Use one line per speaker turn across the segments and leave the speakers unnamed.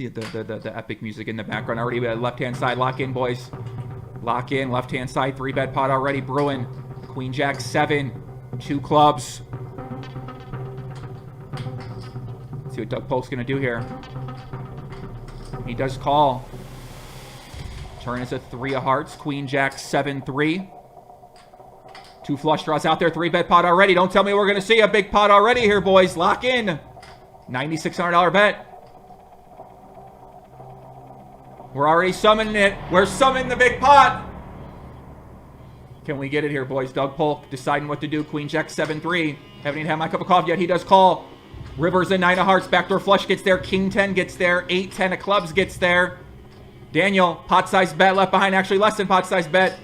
the epic music in the background already. Left-hand side, lock in, boys. Lock in, left-hand side, 3-bet pot already brewing. Queen Jack 7, 2 clubs. Let's see what Doug Polk's gonna do here. He does call. Turn is a 3 of hearts. Queen Jack 7-3. 2 flush draws out there. 3-bet pot already. Don't tell me we're gonna see a big pot already here, boys. Lock in. $9,600 bet. We're already summoning it. We're summoning the big pot. Can we get it here, boys? Doug Polk deciding what to do. Queen Jack 7-3. Haven't even had my cup of coffee yet. He does call. River's a 9 of hearts. Backdoor flush gets there. King 10 gets there. 8-10 of clubs gets there. Daniel, pot size bet left behind. Actually, less than pot size bet.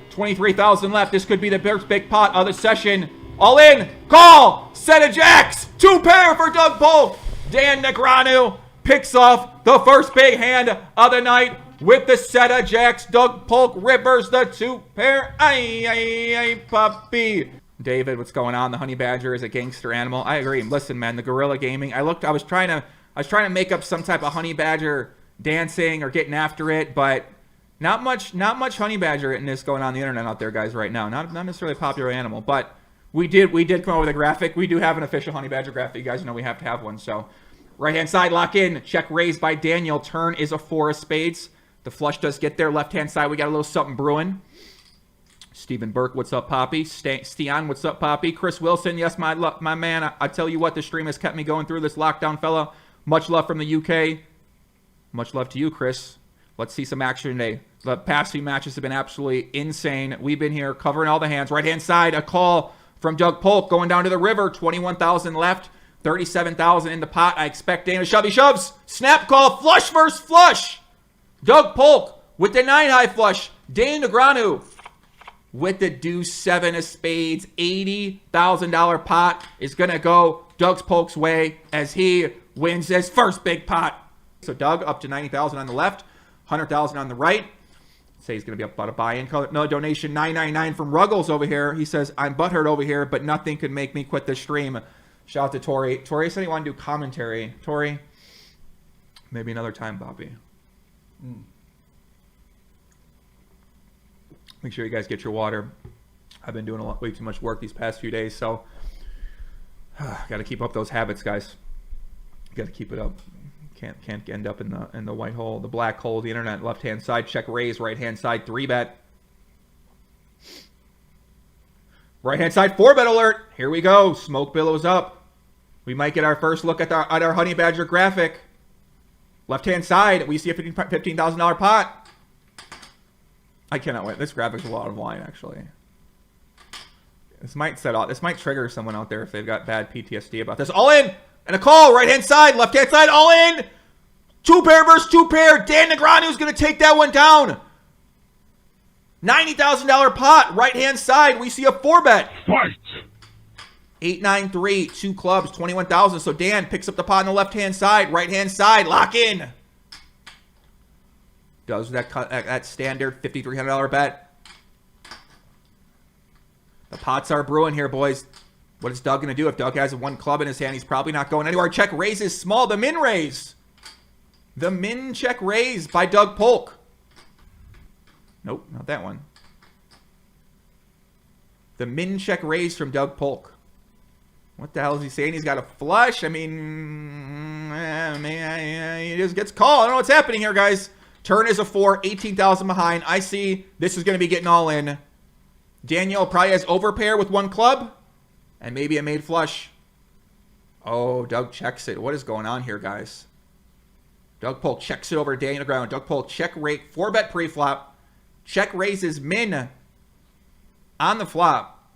23,000 left. This could be the first big pot of the session. All in. Call. Set of jacks. 2 pair for Doug Polk. Dan Negreanu picks off the first big hand of the night with the set of jacks. Doug Polk rivers the 2 pair. Ay, puppy. David, what's going on? The honey badger is a gangster animal. I agree. Listen, man, the gorilla gaming. I was trying to make up some type of honey badger dancing or getting after it, but not much honey badger in this going on the internet out there, guys, right now. Not necessarily a popular animal, but we did come up with a graphic. We do have an official honey badger graphic. You guys know we have to have one. So right-hand side, lock in. Check raised by Daniel. Turn is a 4 of spades. The flush does get there. Left-hand side, we got a little something brewing. Stephen Burke, what's up, Poppy? Stian, what's up, Poppy? Chris Wilson, yes, my man. I tell you what, the stream has kept me going through this lockdown, fella. Much love from the UK. Much love to you, Chris. Let's see some action today. The past few matches have been absolutely insane. We've been here covering all the hands. Right-hand side, a call from Doug Polk going down to the river. 21,000 left. 37,000 in the pot. I expect Dana Shovey shoves. Snap call. Flush versus flush. Doug Polk with the 9 high flush. Dana Negreanu with the deuce 7 of spades. $80,000 pot is going to go Doug Polk's way as he wins his first big pot. So Doug up to 90,000 on the left, 100,000 on the right. Say he's going to be up about a buy-in. No donation, $9.99 from Ruggles over here. He says, I'm butthurt over here, but nothing could make me quit the stream. Shout out to Tori. Tori said he wanted to do commentary. Tori, maybe another time, Bobby. Make sure you guys get your water. I've been doing way too much work these past few days, so got to keep up those habits, guys. Got to keep it up. Can't end up in the white hole, the black hole, the internet. Left hand side, check raise. Right hand side, 3-bet. Right hand side, 4-bet alert. Here we go. Smoke billows up. We might get our first look at our honey badger graphic. Left hand side, we see a $15,000 pot. I cannot wait. This graphic's a lot of line, actually. This might trigger someone out there if they've got bad PTSD about this. All in. And a call, right-hand side, left-hand side, all in. 2 pair versus 2 pair. Dan Negreanu is going to take that one down. $90,000 pot, right-hand side. We see a 4-bet.
Fight!
8-9-3, 2 clubs, 21,000. So Dan picks up the pot on the left-hand side, right-hand side, lock in. Does that standard $5,300 bet. The pots are brewing here, boys. What is Doug going to do? If Doug has 1 club in his hand, he's probably not going anywhere. Check raise is small. The min raise. The min check raise by Doug Polk. Nope, not that one. The min check raise from Doug Polk. What the hell is he saying? He's got a flush. I mean, he just gets called. I don't know what's happening here, guys. Turn is a 4, 18,000 behind. I see this is going to be getting all in. Daniel probably has overpair with 1 club. And maybe a made flush. Oh, Doug checks it. What is going on here, guys? Doug Polk checks it over to Daniel Negreanu. Doug Polk check rate, 4-bet pre-flop. Check raises min on the flop.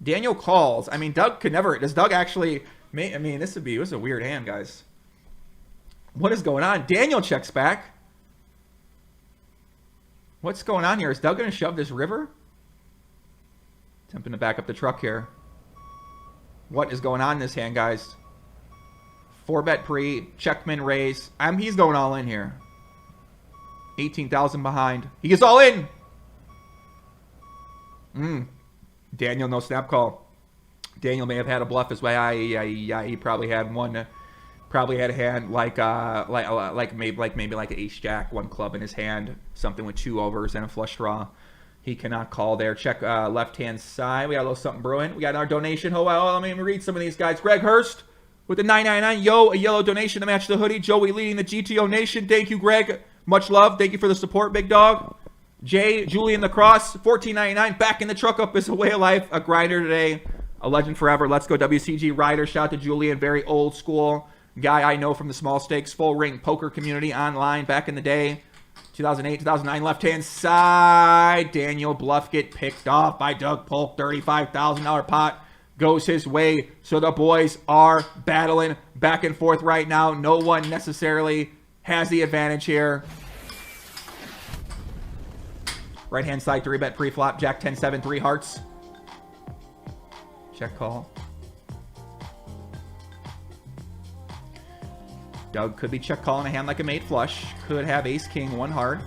Daniel calls. I mean, Doug could never. Does Doug actually? I mean, this was a weird hand, guys. What is going on? Daniel checks back. What's going on here? Is Doug going to shove this river? Attempting to back up the truck here. What is going on in this hand, guys? 4-bet pre, check min raise. He's going all in here. 18,000 behind. He gets all in. Daniel, no snap call. Daniel may have had a bluff his way. He probably had one Probably had a hand like maybe like an ace jack, one club in his hand, something with 2 overs and a flush draw. He cannot call there. Check left hand side. We got a little something brewing. We got our donation. Oh well, let me read some of these guys. Greg Hurst with the $9.99. Yo, a yellow donation to match the hoodie. Joey leading the GTO Nation. Thank you, Greg. Much love. Thank you for the support, big dog. Jay, Julian the Cross, $14.99. Back in the truck up is a way of life. A grinder today. A legend forever. Let's go WCG rider. Shout out to Julian. Very old school guy I know from the small stakes, full ring poker community online back in the day. 2008, 2009, left-hand side. Daniel Bluff get picked off by Doug Polk. $35,000 pot goes his way. So the boys are battling back and forth right now. No one necessarily has the advantage here. Right-hand side, 3-bet pre-flop. Jack 10-7, 3 hearts. Check call. Doug could be check calling a hand like a mate flush. Could have ace-king, 1 heart.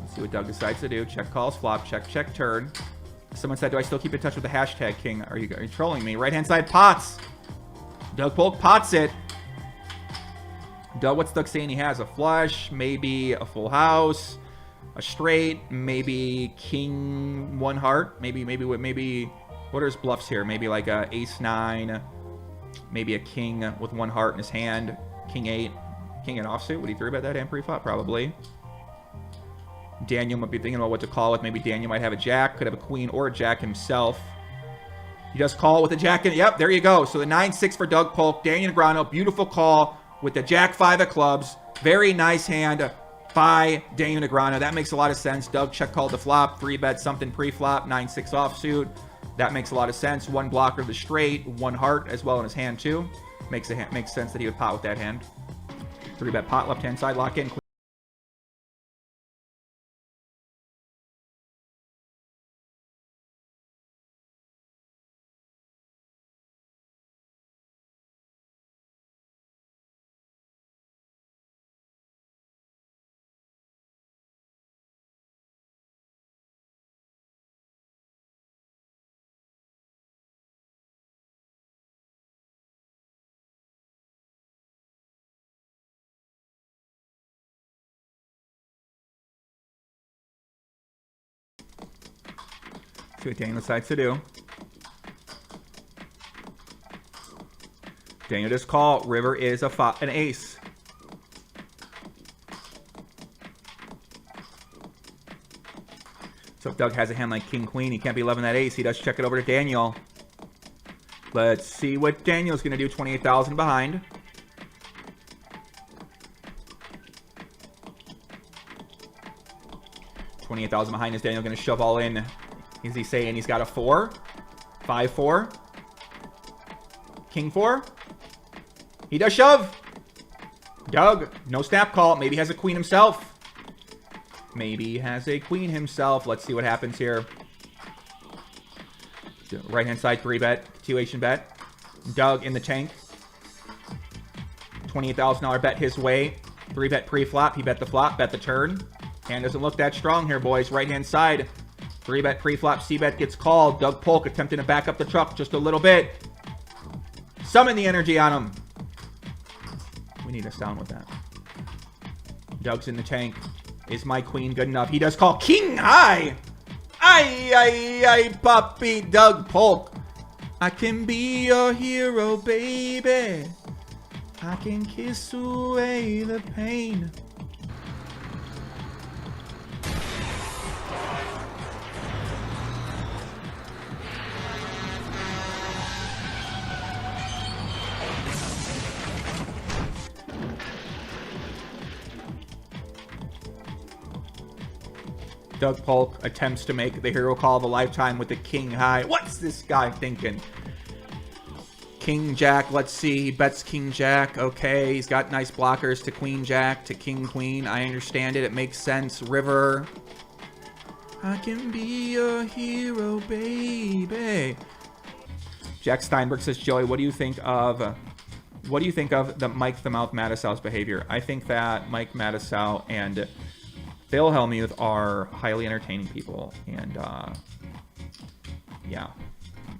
Let's see what Doug decides to do. Check calls, flop, check, check, turn. Someone said, do I still keep in touch with the hashtag king? Are you trolling me? Right-hand side, pots. Doug Polk pots it. Doug, what's Doug saying he has? A flush, maybe a full house, a straight, maybe king, 1 heart. Maybe, what are his bluffs here? Maybe like a ace-9, maybe a king with 1 heart in his hand, king-8, king in offsuit. Would he 3-bet that hand pre-flop? Probably. Daniel might be thinking about what to call with. Maybe Daniel might have a jack, could have a queen or a jack himself. He does call with a jack in. Yep, there you go. So the 9-6 for Doug Polk. Daniel Negreanu, beautiful call with the jack 5 of clubs. Very nice hand by Daniel Negreanu. That makes a lot of sense. Doug check called the flop, 3-bet something pre-flop, 9-6 offsuit. That makes a lot of sense. 1 blocker of the straight, 1 heart as well in his hand too. Makes sense that he would pot with that hand. 3-bet pot, left-hand side, lock in. See what Daniel decides to do. Daniel just call. River is an ace. So if Doug has a hand like king, queen, he can't be loving that ace. He does check it over to Daniel. Let's see what Daniel's going to do. 28,000 behind. $28,000 behind. Is Daniel going to shove all in? Is he saying he's got a 4? 5-4? King 4? He does shove. Doug, no snap call. Maybe has a queen himself. Maybe he has a queen himself. Let's see what happens here. Right-hand side, 3-bet. Continuation bet. Doug in the tank. $28,000 bet his way. 3-bet pre-flop. He bet the flop, bet the turn. Hand doesn't look that strong here, boys. Right-hand side. 3-bet pre-flop, C-bet gets called. Doug Polk attempting to back up the truck just a little bit. Summon the energy on him. We need a sound with that. Doug's in the tank. Is my queen good enough? He does call king high. Ay, ay, ay, puppy Doug Polk. I can be your hero, baby. I can kiss away the pain. Doug Polk attempts to make the hero call of a lifetime with the king high. What's this guy thinking? King Jack, let's see. He bets King Jack. Okay, he's got nice blockers to Queen Jack, to King Queen. I understand it. It makes sense. River. I can be your hero, baby. Jack Steinberg says, Joey, what do you think of the Mike the Mouth Mattisau's behavior? I think that Mike Mattisau and Bill Hellmuth are highly entertaining people, and yeah,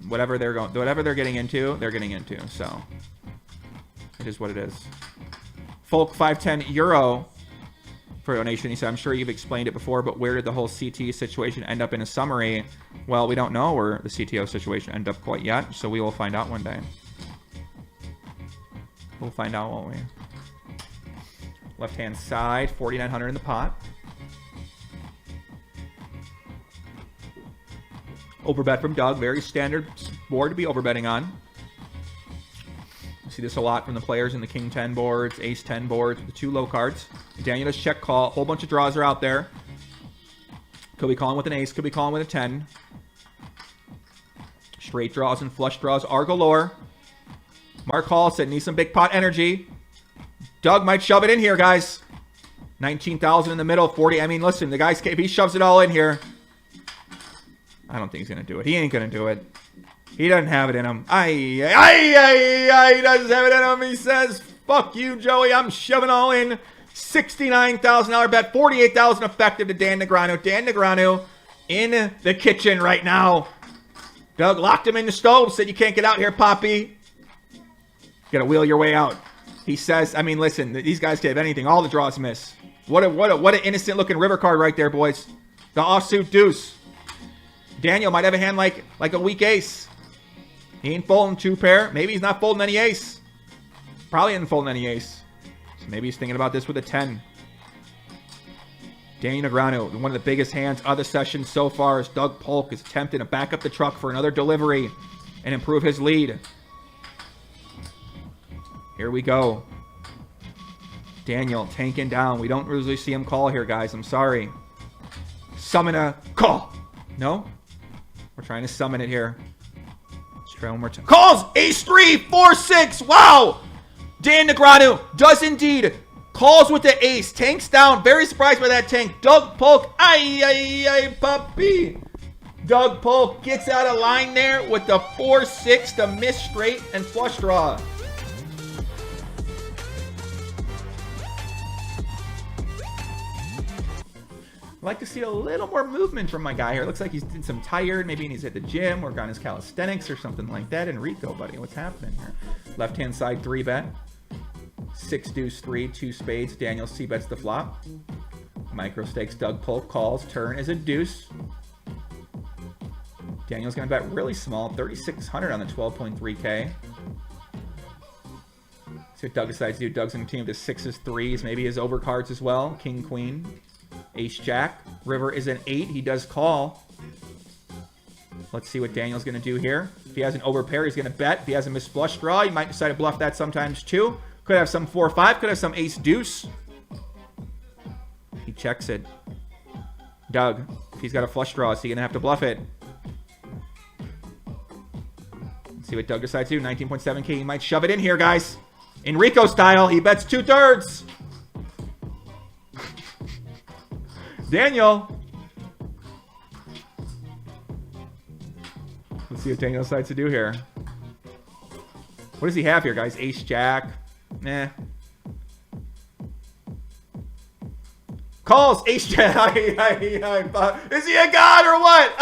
whatever they're getting into, they're getting into. So it is what it is. Polk 510 euro for donation. He said, I'm sure you've explained it before, but where did the whole CT situation end up in a summary? Well, we don't know where the CTO situation ended up quite yet, so we will find out one day. We'll find out, won't we? Left-hand side, 4,900 in the pot. Overbet from Doug. Very standard board to be overbetting on. You see this a lot from the players in the King 10 boards, Ace 10 boards, the 2 low cards. Daniel does check call. A whole bunch of draws are out there. Could be calling with an ace, could be calling with a 10. Straight draws and flush draws are galore. Mark Hall said, need some big pot energy. Doug might shove it in here, guys. 19,000 in the middle, 40. I mean, listen, the guy's, if he shoves it all in here, I don't think he's going to do it. He ain't going to do it. He doesn't have it in him. He doesn't have it in him. He says, fuck you, Joey. I'm shoving all in. $69,000 bet. $48,000 effective to Dan Negreanu. Dan Negreanu in the kitchen right now. Doug locked him in the stove. Said, you can't get out here, Poppy. You got to wheel your way out. He says, I mean, listen, these guys can have anything. All the draws miss. What an innocent looking river card right there, boys. The offsuit deuce. Daniel might have a hand like a weak ace. He ain't folding 2 pair. Maybe he's not folding any ace. Probably isn't folding any ace. So maybe he's thinking about this with a 10. Daniel Negreanu, one of the biggest hands of the session so far, as Doug Polk is attempting to back up the truck for another delivery and improve his lead. Here we go. Daniel tanking down. We don't usually see him call here, guys. I'm sorry. Summon a call. No? We're trying to summon it here. Let's try one more time. Calls! Ace 3, 4, 6. Wow! Dan Negreanu does indeed. Calls with the ace. Tanks down. Very surprised by that tank. Doug Polk. Puppy. Doug Polk gets out of line there with the 4-6 to miss straight and flush draw. I'd like to see a little more movement from my guy here. Looks like he's did some tired. Maybe he's at the gym, work on his calisthenics or something like that. Enrico, buddy, what's happening here? Left-hand side 3-bet. 6 deuce 3, 2 spades. Daniel c-bets the flop. Micro stakes. Doug Polk calls. Turn is a deuce. Daniel's going to bet really small. 3,600 on the 12.3K. See what Doug decides to do. Doug's going to team to 6s, 3s, maybe his overcards as well. King, queen. Ace, jack. River is an 8. He does call. Let's see what Daniel's going to do here. If he has an overpair, he's going to bet. If he has a missed flush draw, he might decide to bluff that sometimes too. Could have some 4-5. Could have some ace deuce. He checks it. Doug, if he's got a flush draw, is he going to have to bluff it? Let's see what Doug decides to do. 19.7K. He might shove it in here, guys. Enrico style. He bets 2/3. Daniel. Let's see what Daniel decides to do here. What does he have here, guys? Ace, jack. Calls. Ace, jack. Is he a god or what?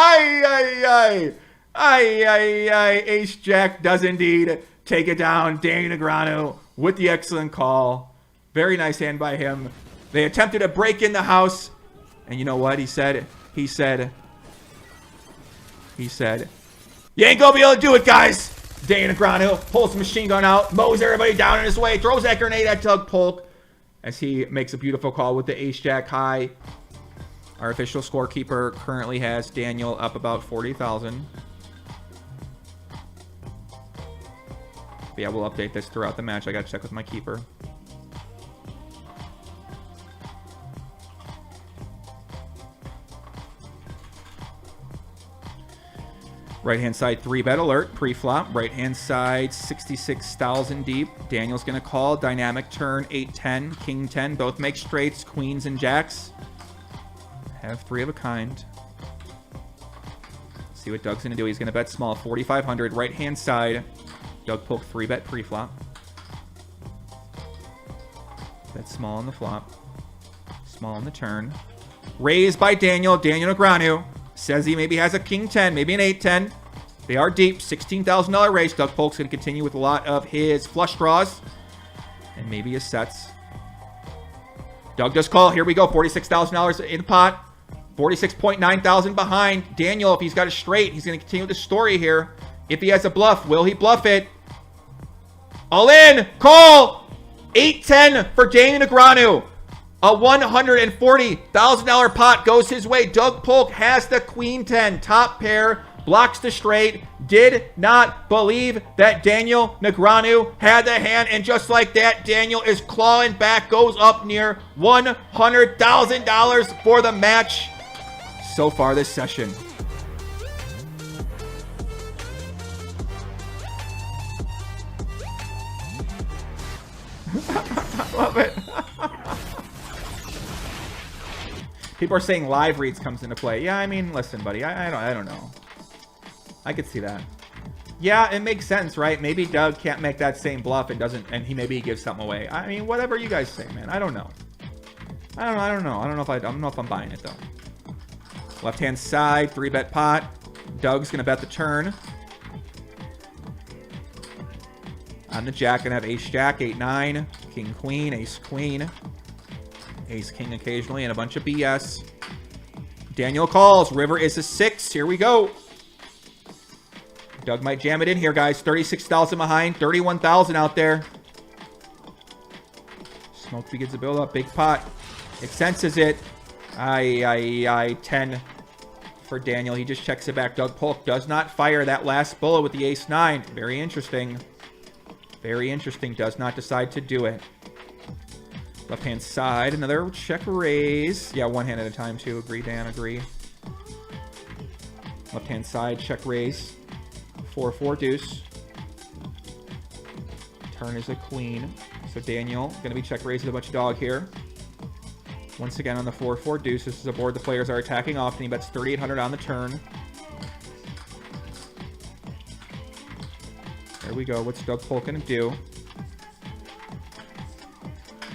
Ace, jack does indeed take it down. Daniel Negreanu with the excellent call. Very nice hand by him. They attempted to break in the house. And you know what he said? He said, you ain't gonna be able to do it, guys. Daniel Negreanu pulls the machine gun out, mows everybody down in his way, throws that grenade at Doug Polk as he makes a beautiful call with the ace-jack high. Our official scorekeeper currently has Daniel up about 40,000. Yeah, we'll update this throughout the match. I gotta check with my keeper. Right-hand side 3-bet alert, pre-flop. Right-hand side 66,000 deep. Daniel's going to call. Dynamic turn 8-10, king 10. Both make straights, queens and jacks. Have 3 of a kind. See what Doug's going to do. He's going to bet small, 4,500. Right-hand side, Doug Polk 3-bet pre-flop. Bet small on the flop. Small on the turn. Raised by Daniel. Daniel Negreanu. Says he maybe has a king 10, maybe an 8-10. They are deep. $16,000 race. Doug Polk's going to continue with a lot of his flush draws. And maybe his sets. Doug does call. Here we go. $46,000 in the pot. 46.9 thousand behind. Daniel, if he's got a straight, he's going to continue the story here. If he has a bluff, will he bluff it? All in. Call. 810 for Daniel Negreanu. A $140,000 pot goes his way. Doug Polk has the queen 10. Top pair. Blocks the straight. Did not believe that Daniel Negreanu had the hand. And just like that, Daniel is clawing back. Goes up near $100,000 for the match so far this session. I love it. People are saying live reads comes into play. Yeah, I mean, listen, buddy. I don't know. I could see that. Yeah, it makes sense, right? Maybe Doug can't make that same bluff and doesn't, and maybe he gives something away. I mean, whatever you guys say, man. I don't know. I don't know if I'm buying it though. Left hand side, 3-bet pot. Doug's gonna bet the turn. On the jack, gonna have ace jack, 8-9, king queen, ace queen, ace king occasionally, and a bunch of BS. Daniel calls. River is a 6. Here we go. Doug might jam it in here, guys. 36,000 behind, 31,000 out there. Smoke begins to build up. Big pot. It senses it. 10 for Daniel. He just checks it back. Doug Polk does not fire that last bullet with the ace-9. Very interesting. Very interesting. Does not decide to do it. Left-hand side. Another check raise. Yeah, one hand at a time, too. Agree, Dan. Agree. Left-hand side. Check raise. 4-4 deuce. Turn is a queen. So Daniel going to be check raising a bunch of dog here. Once again on the 4-4 deuce. This is a board the players are attacking often. He bets 3,800 on the turn. There we go. What's Doug Polk going to do?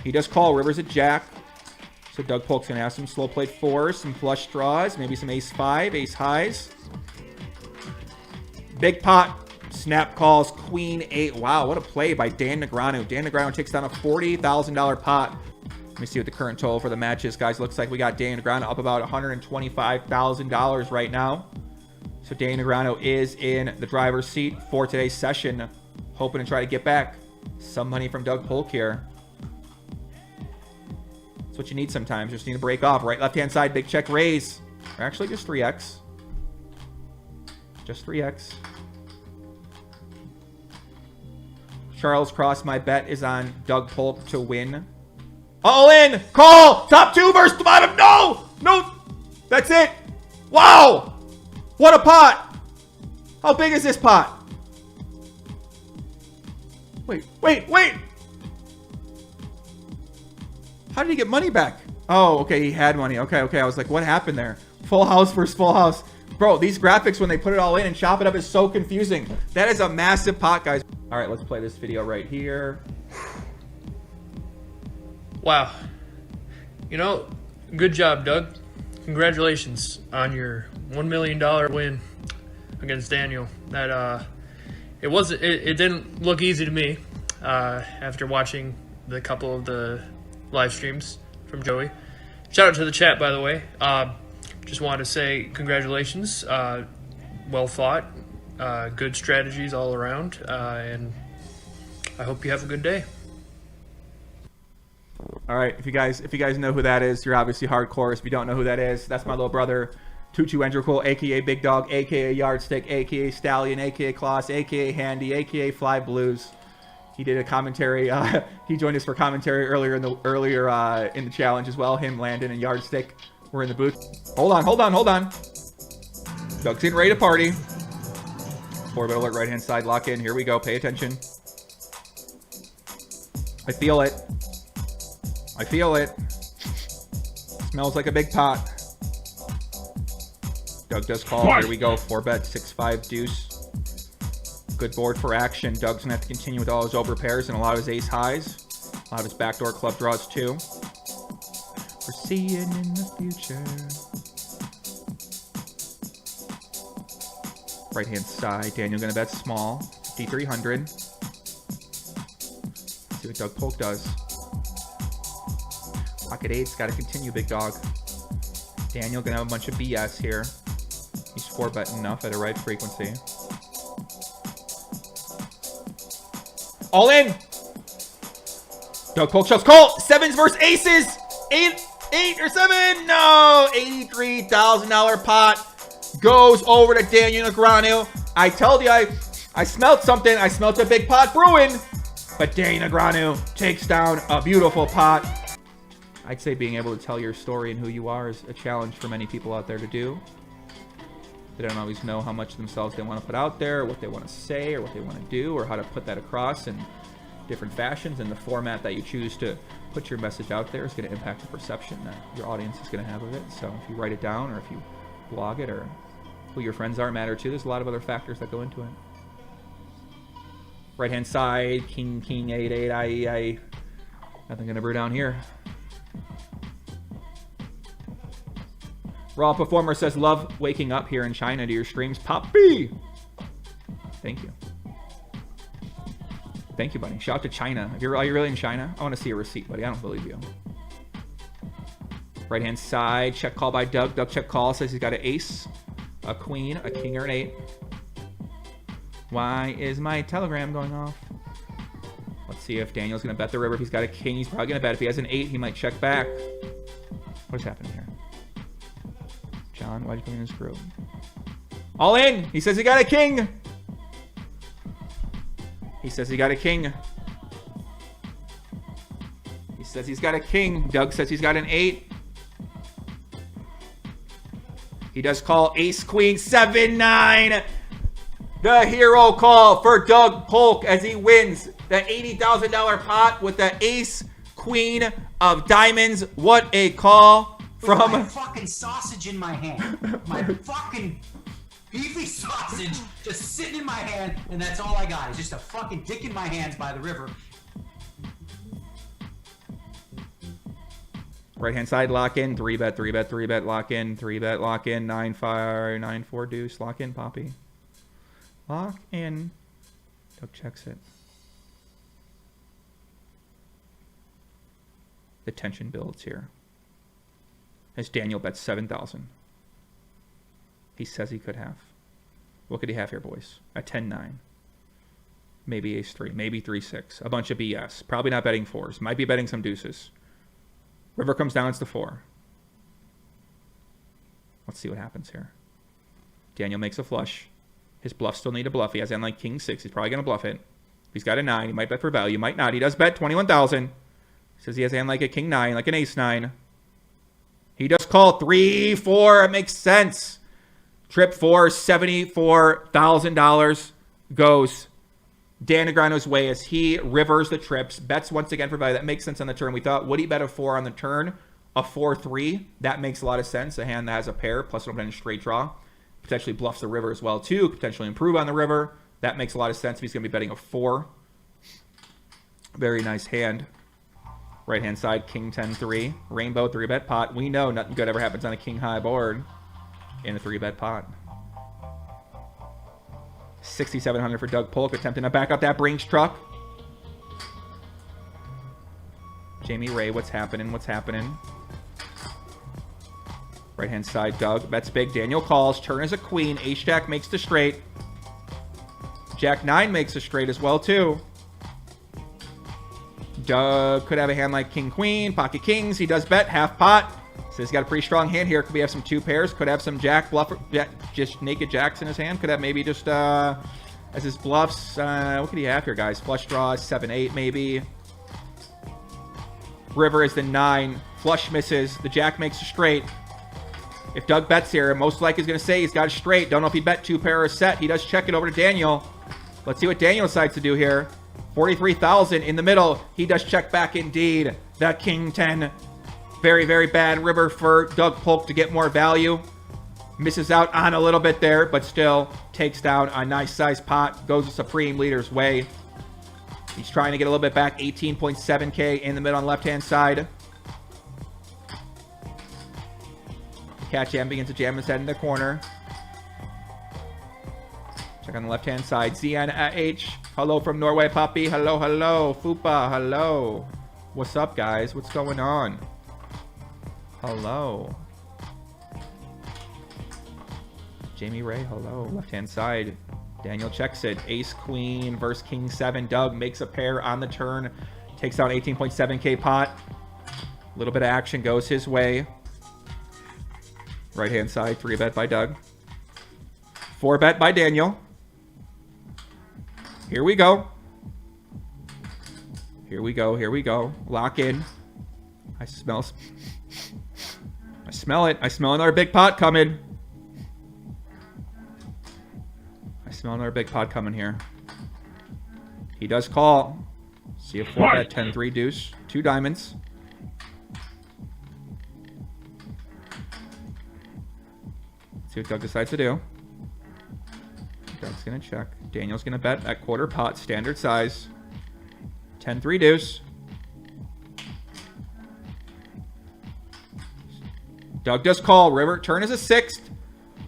He does call. River's a jack. So Doug Polk's going to have some slow played 4s, some flush draws, maybe some ace-5, ace highs. Big pot. Snap calls. Queen 8. Wow, what a play by Dan Negreanu. Dan Negreanu takes down a $40,000 pot. Let me see what the current total for the match is, guys. Looks like we got Dan Negreanu up about $125,000 right now. So Dan Negreanu is in the driver's seat for today's session. Hoping to try to get back some money from Doug Polk here. That's what you need sometimes. You just need to break off. Right, left-hand side, big check raise. Or actually, just 3x. Just 3x. Charles Cross, my bet is on Doug Polk to win. All in! Call! Top 2 versus the bottom! No! No! That's it! Wow! What a pot! How big is this pot? Wait. How did he get money back? Oh, okay, he had money. Okay. I was like, what happened there? Full house versus full house. Bro, these graphics, when they put it all in and chop it up, is so confusing. That is a massive pot, guys. All right, let's play this video right here.
Wow. You know, good job, Doug. Congratulations on your $1 million win against Daniel. That it didn't look easy to me after watching the couple of the live streams from Joey. Shout out to the chat, by the way. Just wanted to say congratulations. Well fought. Good strategies all around. And I hope you have a good day.
All right, if you guys know who that is, you're obviously hardcore. If you don't know who that is, that's my little brother, Tutu Endracool, aka Big Dog, aka Yardstick, aka Stallion, aka Kloss, aka Handy, aka Fly Blues. He did a commentary. He joined us for commentary earlier in the challenge as well. Him, Landon, and Yardstick were in the booth. Hold on. Doug's getting ready to party. 4-bet alert, right hand side, lock in. Here we go. Pay attention. I feel it. Smells like a big pot. Doug does call. Here we go. 4-bet, 6-5 deuce. Good board for action. Doug's gonna have to continue with all his over pairs and a lot of his ace highs. A lot of his backdoor club draws too. We're seeing in the future. Right-hand side. Daniel going to bet small. D300. See what Doug Polk does. Pocket 8's got to continue, big dog. Daniel going to have a bunch of BS here. He's 4-betting enough at a right frequency. All in. Doug Polk shoves call. 7s versus aces. 8 or 7. No. $83,000 pot goes over to Daniel Negreanu. I told you I smelled something. I smelled a big pot brewing. But Daniel Negreanu takes down a beautiful pot. I'd say being able to tell your story and who you are is a challenge for many people out there to do. They don't always know how much themselves they want to put out there, or what they want to say, or what they want to do, or how to put that across in different fashions. And the format that you choose to put your message out there is going to impact the perception that your audience is going to have of it. So if you write it down, or if you blog it, or who your friends are matter too. There's a lot of other factors that go into it. Right-hand side, king, 8, nothing going to brew down here. Raw Performer says, love waking up here in China to your streams. Poppy! Thank you. Thank you, buddy. Shout out to China. Are you really in China? I want to see a receipt, buddy. I don't believe you. Right-hand side, check call by Doug. Doug check call, says he's got an ace, a queen, a king, or an 8. Why is my telegram going off? Let's see if Daniel's going to bet the river. If he's got a king, he's probably going to bet. If he has an 8, he might check back. What's happening here? John, why'd you come in this group? All in! He says he got a king! He says he got a king. He says he's got a king. Doug says he's got an 8. He does call ace, queen, 7, 9. The hero call for Doug Polk as he wins the $80,000 pot with the ace, queen of diamonds. What a call from...
my fucking sausage in my hand. My fucking beefy sausage just sitting in my hand, and that's all I got. It's just a fucking dick in my hands by the river.
Right-hand side, lock in, 3-bet, 3-bet, 3-bet, lock in, 3-bet, lock in, 9-5, 9-4 deuce, lock in, Poppy. Lock in. Doug checks it. The tension builds here. As Daniel bets 7,000. He says he could have. What could he have here, boys? A 10-9. Maybe ace-3. Maybe 3-6. A bunch of BS. Probably not betting 4s. Might be betting some deuces. River comes down, it's the 4. Let's see what happens here. Daniel makes a flush. His bluffs still need a bluff. He has like king 6. He's probably going to bluff it. He's got a 9. He might bet for value. Might not. He does bet 21,000. Says he has hand like a king 9, like an ace 9. He does call 3, 4. It makes sense. Trip 4, $74,000 goes Dan Negreanu's way as he rivers the trips. Bets once again for value. That makes sense on the turn. We thought, would he bet a 4 on the turn? A 4-3. That makes a lot of sense. A hand that has a pair, plus it'll bet in straight draw. Potentially bluffs the river as well, too. Potentially improve on the river. That makes a lot of sense if he's going to be betting a 4. Very nice hand. Right-hand side, king 10-3. Rainbow 3-bet pot. We know nothing good ever happens on a king high board in a 3-bet pot. 6,700 for Doug Polk, attempting to back up that Brinks truck. Jamie Ray, what's happening? What's happening? Right-hand side, Doug bets big. Daniel calls. Turn is a queen. Ace-Jack makes the straight. Jack 9 makes a straight as well, too. Doug could have a hand like king queen, pocket kings. He does bet half pot. So he's got a pretty strong hand here. Could we have some 2 pairs? Could have some jack bluffer, just naked jacks in his hand. Could have maybe just as his bluffs. What could he have here, guys? Flush draws, 7-8 maybe. River is the 9. Flush misses. The jack makes a straight. If Doug bets here, most likely he's going to say he's got a straight. Don't know if he bet 2 pair or set. He does check it over to Daniel. Let's see what Daniel decides to do here. 43,000 in the middle. He does check back indeed. That king 10. Very, very bad river for Doug Polk to get more value. Misses out on a little bit there, but still takes down a nice size pot. Goes the Supreme Leader's way. He's trying to get a little bit back. 18.7K in the middle on the left-hand side. Cat Jam begins to jam his head in the corner. Check on the left-hand side. ZNH. Hello from Norway, Poppy. Hello, hello. Fupa, hello. What's up, guys? What's going on? Hello. Jamie Ray, hello. Left-hand side. Daniel checks it. Ace, Queen versus King 7. Doug makes a pair on the turn. Takes down 18.7k pot. A little bit of action goes his way. Right-hand side. 3-bet by Doug. 4-bet by Daniel. Here we go. Here we go. Here we go. Lock in. I smell it. I smell another big pot coming. I smell another big pot coming here. He does call. See a 4-bet, 10-3 deuce. 2 diamonds. See what Doug decides to do. Doug's going to check. Daniel's going to bet at quarter pot, standard size. 10-3 deuce. Doug does call. River turn is a 6th.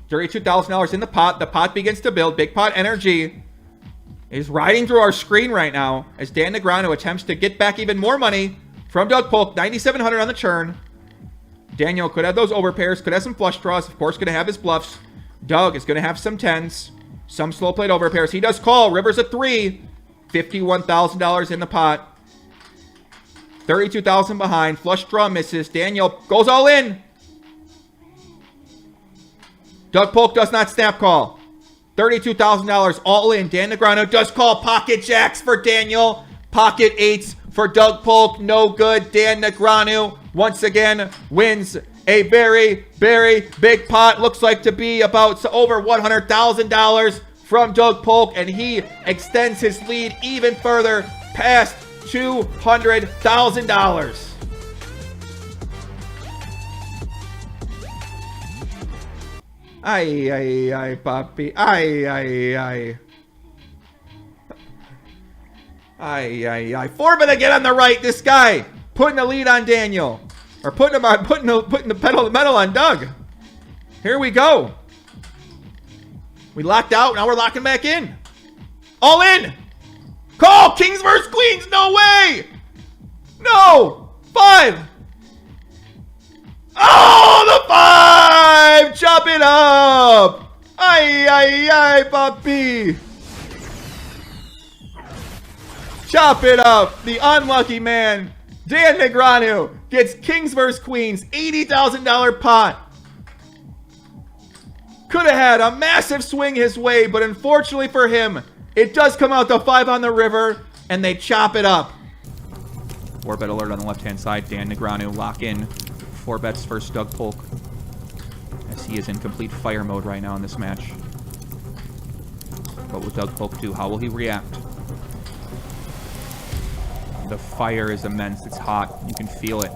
$32,000 in the pot. The pot begins to build. Big pot energy is riding through our screen right now as Dan Negreanu attempts to get back even more money from Doug Polk. 9,700 on the turn. Daniel could have those overpairs, could have some flush draws, of course, going to have his bluffs. Doug is going to have some 10s, some slow played overpairs. He does call. River's a 3. $51,000 in the pot. 32,000 behind. Flush draw misses. Daniel goes all in. Doug Polk does not snap call. $32,000 all in. Dan Negreanu does call. Pocket jacks for Daniel. Pocket 8s for Doug Polk. No good. Dan Negreanu once again wins a very, very big pot. Looks like to be about over $100,000 from Doug Polk, and he extends his lead even further past $200,000. Ay, ay, ay, papi. Ay, ay, ay. Ay, ay, ay. 4-bet again on the right. This guy putting the lead on Daniel. Or putting the pedal to the metal on Doug. Here we go. We locked out. Now we're locking back in. All in. Call. Kings versus Queens. No way. No. 5. Oh, the 5. Chop it up. Ay, ay, ay, papi. Chop it up. The unlucky man, Dan Negreanu, gets Kings vs. Queens, $80,000 pot. Could have had a massive swing his way, but unfortunately for him, it does come out to 5 on the river, and they chop it up. 4-bet alert on the left-hand side. Dan Negreanu lock in. 4 bets versus Doug Polk, as he is in complete fire mode right now in this match. What will Doug Polk do? How will he react? The fire is immense. It's hot. You can feel it.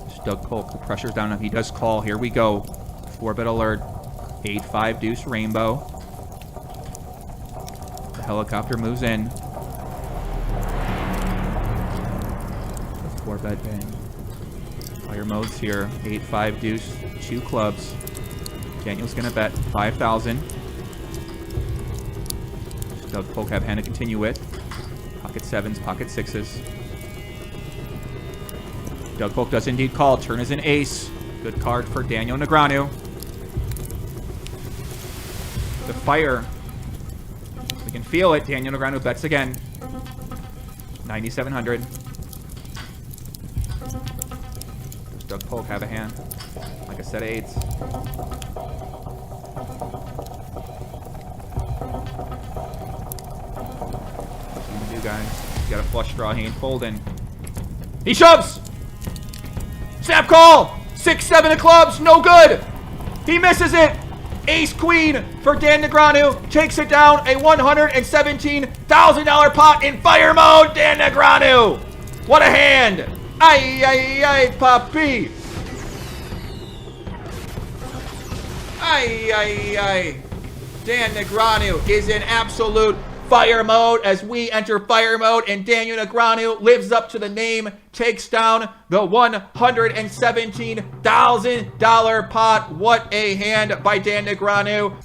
It's Doug Polk. The pressure's down. He does call. Here we go. 4-bet alert. 8-5 deuce rainbow. The helicopter moves in. The 4-bet bang. Fire modes here. 8-5 deuce. 2 clubs. Daniel's gonna bet 5,000. Doug Polk have hand to continue with. Pocket 7s, pocket 6s. Doug Polk does indeed call. Turn is an ace. Good card for Daniel Negreanu. The fire. We can feel it. Daniel Negreanu bets again. 9,700. Does Doug Polk have a hand? Like a set of 8s. Guys, you got a flush draw. He ain't folding. He shoves. Snap call. 6-7 of clubs. No good. He misses it. Ace Queen for Dan Negreanu. Takes it down. A $117,000 pot in fire mode. Dan Negreanu. What a hand. Ay, ay, ay, papi. Ay, ay, ay. Dan Negreanu is in absolute fire mode as we enter fire mode, and Daniel Negreanu lives up to the name, takes down the $117,000 pot. What a hand by Dan Negreanu.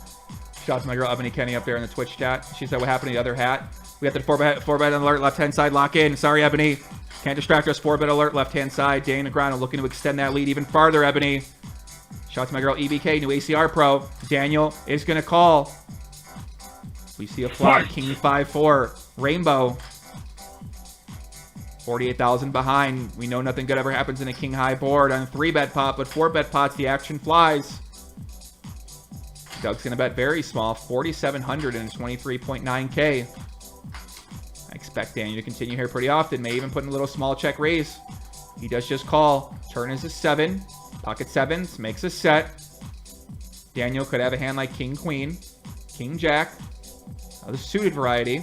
Shout out to my girl Ebony Kenny up there in the Twitch chat. She said what happened to the other hat. We got the 4-bet alert, left-hand side, lock in. Sorry, Ebony. Can't distract us. 4-bet alert, left-hand side. Daniel Negreanu looking to extend that lead even farther, Ebony. Shout out to my girl EBK, new ACR Pro. Daniel is going to call. We see a flop. King 5-4. Rainbow. 48,000 behind. We know nothing good ever happens in a king high board on a 3-bet pot, but 4-bet pots, the action flies. Doug's going to bet very small, 4,700 and 23.9K. I expect Daniel to continue here pretty often, may even put in a little small check raise. He does just call. Turn is a 7. Pocket 7s, makes a set. Daniel could have a hand like King Queen, King Jack, the suited variety.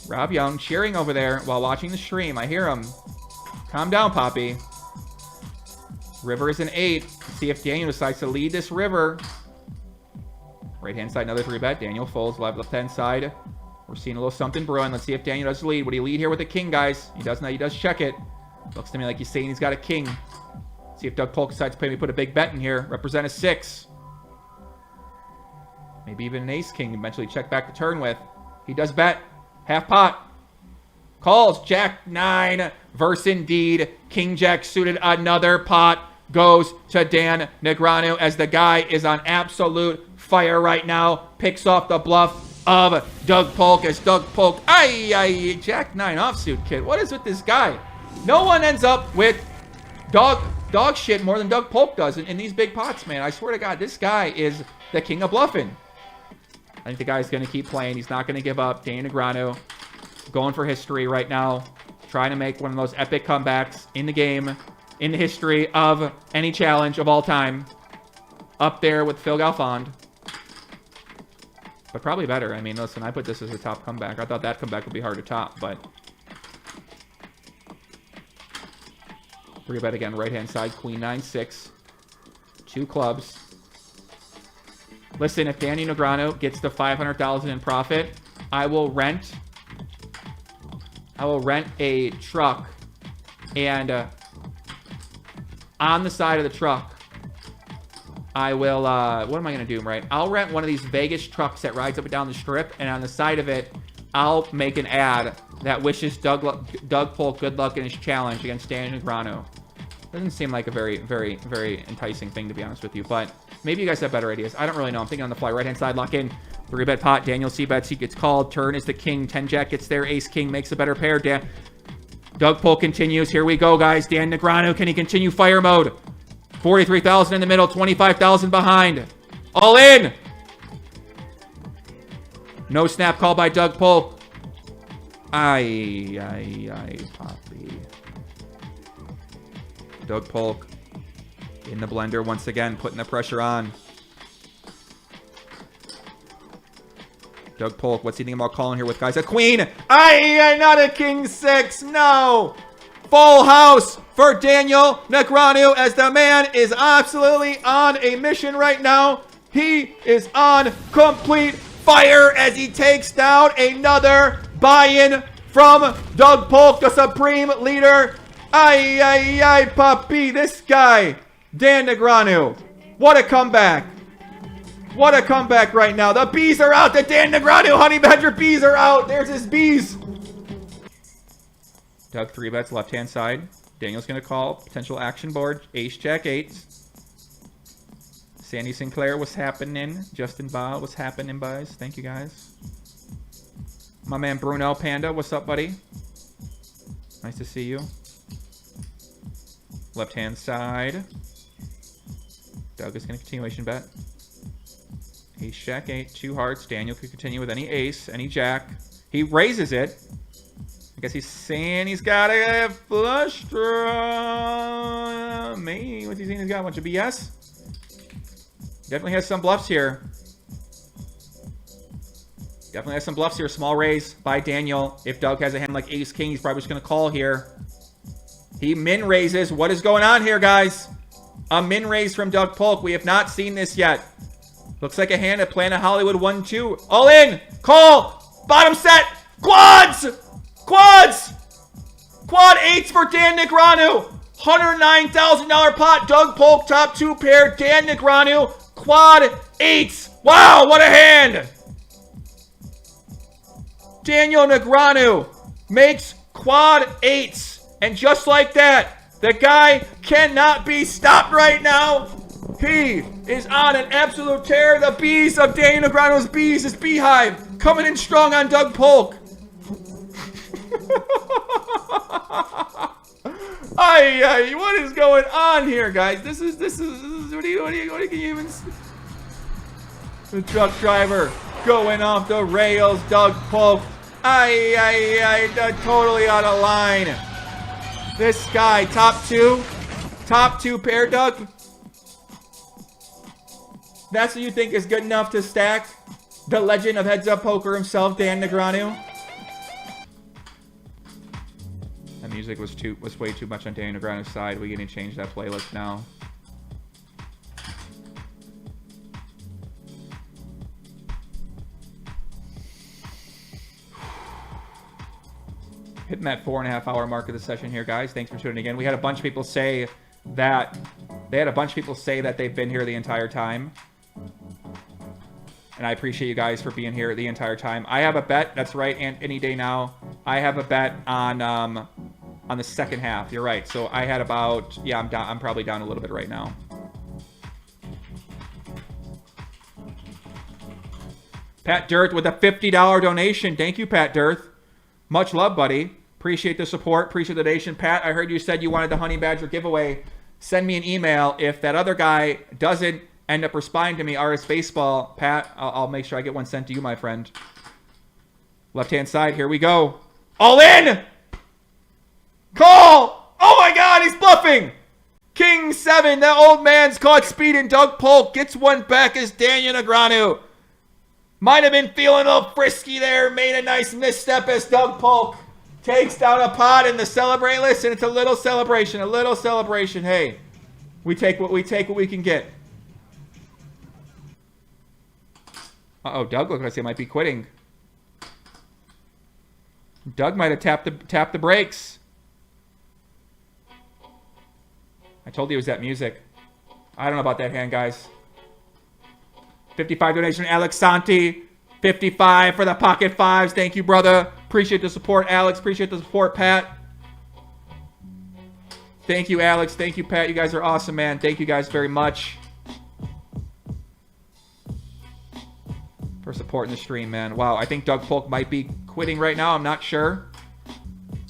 Rob Young cheering over there while watching the stream. I hear him. Calm down, Poppy. River is an 8. Let's see if Daniel decides to lead this river. Right-hand side, another 3-bet. Daniel folds. Left-hand side. We're seeing a little something brewing. Let's see if Daniel does lead. Would he lead here with a king, guys? He does not. He does check it. Looks to me like he's saying he's got a king. See if Doug Polk decides to maybe put a big bet in here. Represent a 6. Maybe even an ace-king. Eventually check back the turn with. He does bet. Half pot. Calls. Jack 9 verse indeed. King Jack suited. Another pot goes to Dan Negreanu as the guy is on absolute fire right now. Picks off the bluff of Doug Polk as Doug Polk. Jack 9 offsuit kid. What is with this guy? No one ends up with dog shit more than Doug Polk does in these big pots, man. I swear to God, this guy is the king of bluffing. I think the guy's going to keep playing. He's not going to give up. Dan Negreanu going for history right now. Trying to make one of those epic comebacks in the game, in the history of any challenge of all time. Up there with Phil Galfond. But probably better. I mean, listen, I put this as a top comeback. I thought that comeback would be hard to top, but... 3-bet again, right-hand side. Queen 9-6. 2 clubs. Listen, if Danny Negreanu gets to 500,000 in profit, I will rent a truck, and on the side of the truck, I will, what am I going to do, right? I'll rent one of these Vegas trucks that rides up and down the strip, and on the side of it, I'll make an ad that wishes Doug Polk good luck in his challenge against Danny Negreanu. Doesn't seem like a very, very, very enticing thing, to be honest with you, but maybe you guys have better ideas. I don't really know. I'm thinking on the fly. Right-hand side, lock in. 3-bet pot. Daniel C-bets. He gets called. Turn is the king. 10-jack gets there. Ace-king makes a better pair. Doug Polk continues. Here we go, guys. Dan Negreanu. Can he continue fire mode? 43,000 in the middle. 25,000 behind. All in. No snap call by Doug Polk. Poppy. Doug Polk in the blender once again, putting the pressure on. Doug Polk, what's he thinking about calling here with, guys? A queen! Not a king 6, no! Full house for Daniel Negreanu as the man is absolutely on a mission right now. He is on complete fire as he takes down another buy-in from Doug Polk, the supreme leader. Puppy, this guy, Dan Negreanu. What a comeback. What a comeback right now. The bees are out. The Dan Negreanu honey badger bees are out. There's his bees. Doug 3-bets left-hand side. Daniel's going to call. Potential action board. Ace, Jack 8. Sandy Sinclair, what's happening? Justin Ba, what's happening, guys? Thank you, guys. My man Bruno Panda, what's up, buddy? Nice to see you. Left-hand side. Doug is going to continuation bet. Ace, Jack 8, 2 hearts. Daniel could continue with any ace, any jack. He raises it. I guess he's saying he's got a flush draw. Maybe what's he saying? He's got a bunch of BS. Definitely has some bluffs here. Definitely has some bluffs here. Small raise by Daniel. If Doug has a hand like ace king, he's probably just going to call here. He min raises. What is going on here, guys? A min raise from Doug Polk. We have not seen this yet. Looks like a hand at Planet Hollywood 1-2. All in. Call. Bottom set. Quads. Quads. Quad 8s for Dan Negreanu. $109,000 pot. Doug Polk top 2 pair. Dan Negreanu. quad 8s. Wow, what a hand. Daniel Negreanu makes quad 8s. And just like that, the guy cannot be stopped right now. He is on an absolute tear. The bees of Daniel Negreanu's bees, his beehive, coming in strong on Doug Polk. Ay, what is going on here, guys? This is what do you even? The truck driver going off the rails. Doug Polk, totally out of line. This guy, top two pair, Doug. That's what you think is good enough to stack the legend of heads up poker himself, Dan Negreanu? That music was way too much on Dan Negreanu's side. We need to change that playlist now. Hitting that 4.5 hour mark of the session here, guys. Thanks for tuning in. We had a bunch of people say that they've been here the entire time. And I appreciate you guys for being here the entire time. I have a bet. That's right. And any day now, I have a bet on the second half. You're right. So I had about, yeah, I'm down. I'm probably down a little bit right now. Pat Dirth with a $50 donation. Thank you, Pat Dirth. Much love, buddy. Appreciate the support. Appreciate the donation. Pat, I heard you said you wanted the Honey Badger giveaway. Send me an email. If that other guy doesn't end up responding to me, RS Baseball, Pat, I'll make sure I get one sent to you, my friend. Left-hand side, here we go. All in! Call! Oh my God, he's bluffing! King 7, that old man's caught speeding. Doug Polk gets one back as Daniel Negreanu. Might have been feeling a little frisky there. Made a nice misstep as Doug Polk takes down a pot in the celebrate. Listen, it's a little celebration. A little celebration. Hey, we take what we can get. Uh-oh, Doug looks like he might be quitting. Doug might have tapped the brakes. I told you it was that music. I don't know about that hand, guys. 55 donation, Alex Santi. 55 for the pocket fives. Thank you, brother. Appreciate the support, Alex. Appreciate the support, Pat. Thank you, Alex. Thank you, Pat. You guys are awesome, man. Thank you guys very much for supporting the stream, man. Wow, I think Doug Polk might be quitting right now. I'm not sure.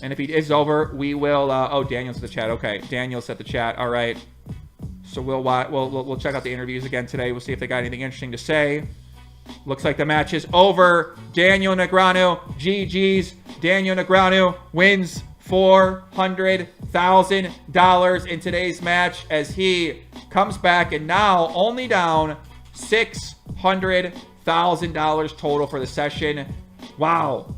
And if he is over, we will... oh, Daniel's in the chat. Okay, Daniel's at the chat. All right. So we'll check out the interviews again today. We'll see if they got anything interesting to say. Looks like the match is over. Daniel Negreanu, GG's. Daniel Negreanu wins $400,000 in today's match as he comes back and now only down $600,000 total for the session. Wow.